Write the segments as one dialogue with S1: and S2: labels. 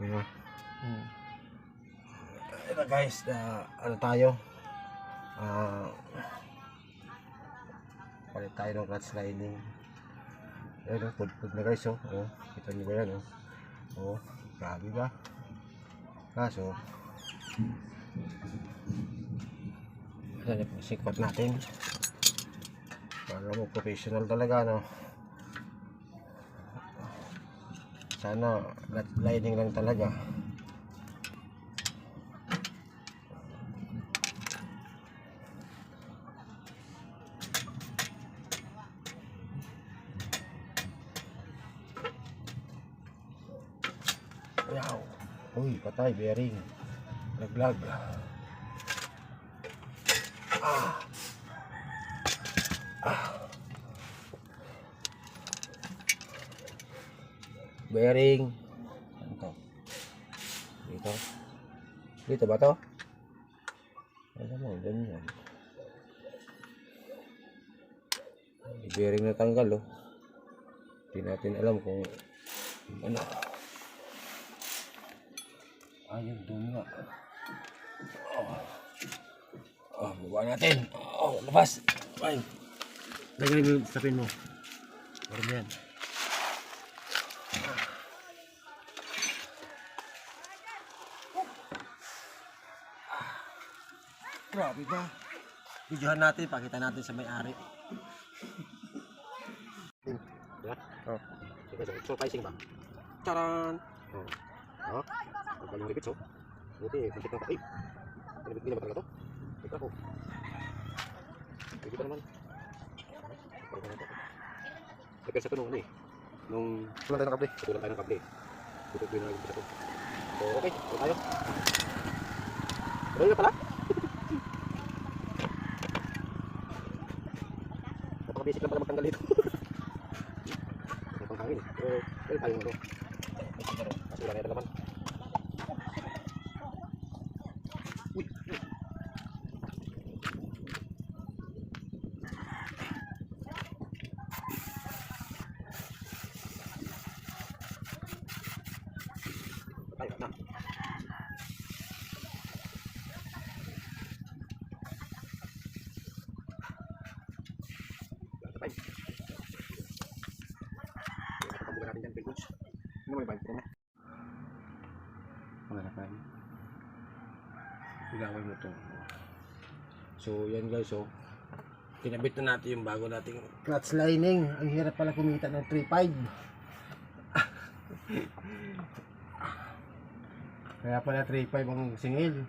S1: Ayan. Ito guys, ano tayo? Palit tayo ng clutch lining. Ayan, pud na guys, oh. Oh, kita nyo ba yan, oh? Oh, grabe ba? Kaso, ayan yung sikot natin. Para mo professional talaga, no? Sana lining lang talaga. Wow. Uy, patay, bearing. Laglag. Bearing. Ano to? Dito. Dito ba to? Alam mo, ganyan. Bearing na tanggal, oh. Hindi natin alam kung ano. Ayun, doon nga. Baba natin. Labas. Ay. Lagay mo, tapin mo. Parang yan. Grabe ba? Videohan natin, pakita natin sa may-ari. Oh. So, pricing ba? Charan! Oh. Ang yung repeats, oh. Buti, pantik na pa. Ay! Pinabit nila ba talaga to? Ito ako. Pwede pa naman. Pwede na ito. Nagkasa ito nung ano eh. Nung... Tulan tayo ng kable. Tulan tayo ng kable. Buti na nagkasa ito. So, okay. Tulan tayo. Tuloy na pala. Napaka-basic lang pala magtanggal dito. May panghangin eh. Pero, pwede tayo mo ito. Kasi wala na ito naman. Uy! Tayo na. Tapay. Nakapambuga natin dyan, pilgos. Ano mo yung bike ko na? Mga nakay. Ilaway mo ito. So, yan guys, oh. Kinabit na natin yung bago nating clutch lining. Ang hirap pala kumita ng 3.5. Kaya pala 3.5 ang singil.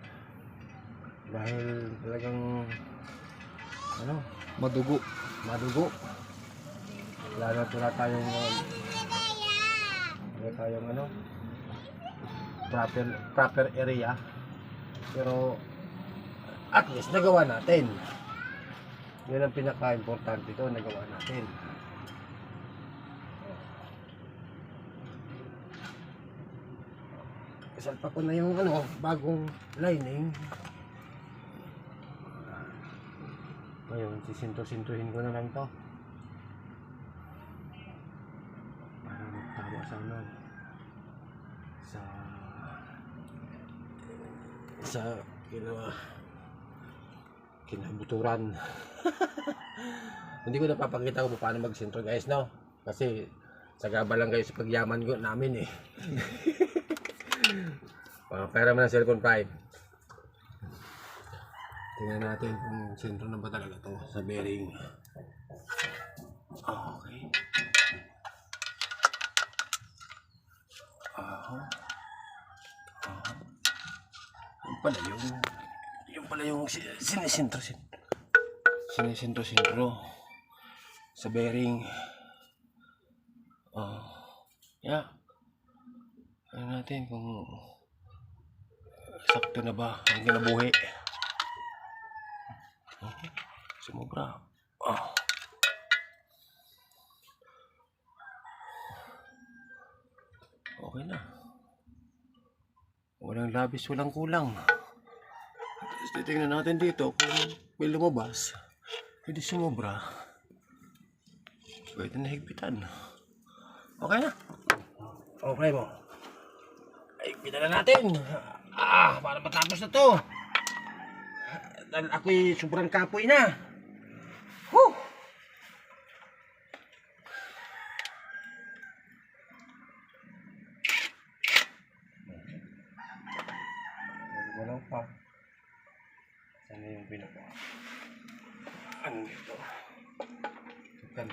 S1: Dahil talagang ano, madugo. Wala tayong ano, proper area. Pero at least nagawa natin. Yun ang pinaka-importante ito, nagawa natin. Kasalpa ko na yung ano, bagong lining. Ngayon, sisinto-sintuhin ko na lang to. Para magtama sa ano. Sa kinabuturan. Hindi ko napapakita kung paano mag-sintro guys, no? Kasi sagaba lang kayo sa pagyaman ko namin eh. Pera mo ng cellphone prime. Tingnan natin kung sintro na ba talaga to sa bearing. Okay. Yung pala yung sinisintro sa bearing. Yeah. Ano natin kung sakto na ba ang kinabuhi. Sumobra. Okay na. Walang labis, walang kulang. Titingnan natin dito kung may lumabas. Pwede sumobra. Pwede na higpitan. Okay na. Okay mo. Ay, Pinala natin. Para matapos na to. Dahil ako'y sobrang kapoy na. Whew! Wala pa. Sana yung pinaka. Ano dito? Kan.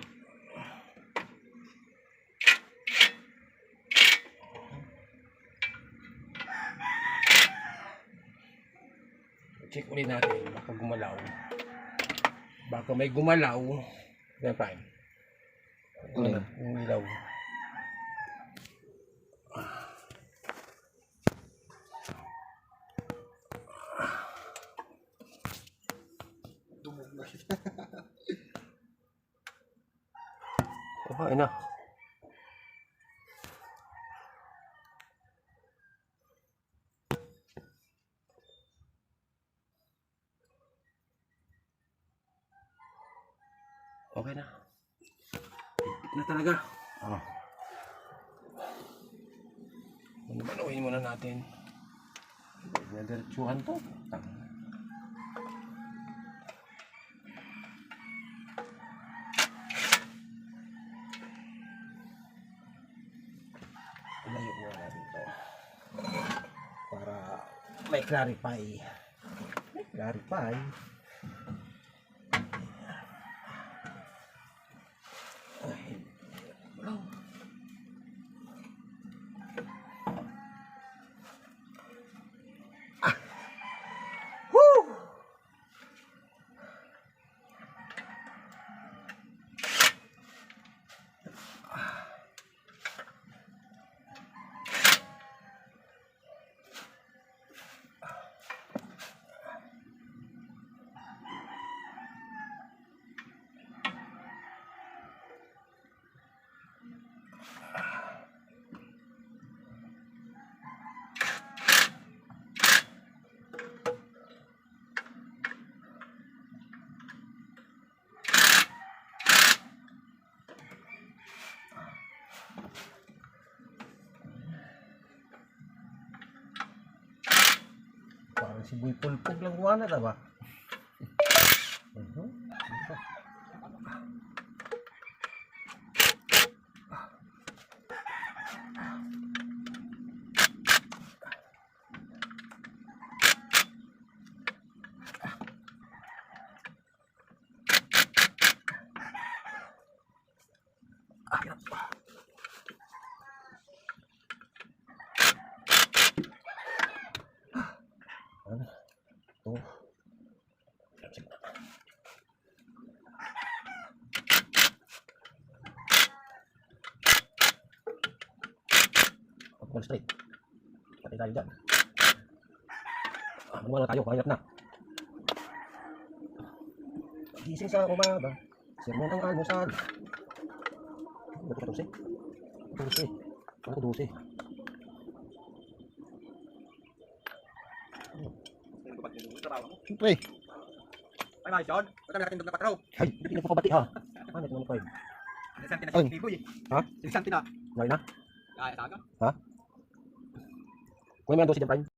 S1: Check ulit natin, baka gumalaw. Baka may gumalaw. Yan pa. Ano? Yung ilaw. Okay na. Okay na. Higpit na talaga. Manuhin muna natin. Diretsuhan to. Ilayo muna natin to. Para may clarify. May clarify. Parang si Boy Pulpog lang kuha na ba? Oh. Ball straight. Patay tayo dyan. Manuwa na tayo, mahirap na. Gising sa umaga, sermon ang almusal. Ano ito 12? 12. Ano ito 12? Siyempre.
S2: Ay, mga John, ba't kami natin doon na patraw?
S1: Ay, hindi nagpapabati ha. Ano ito naman ko eh?
S2: Silisanti na
S1: Ay.
S2: si Biboy.
S1: Ha?
S2: Silisanti na.
S1: Ngayon na?
S2: Kaya, saga.
S1: Ha? Kung may ando si Prime.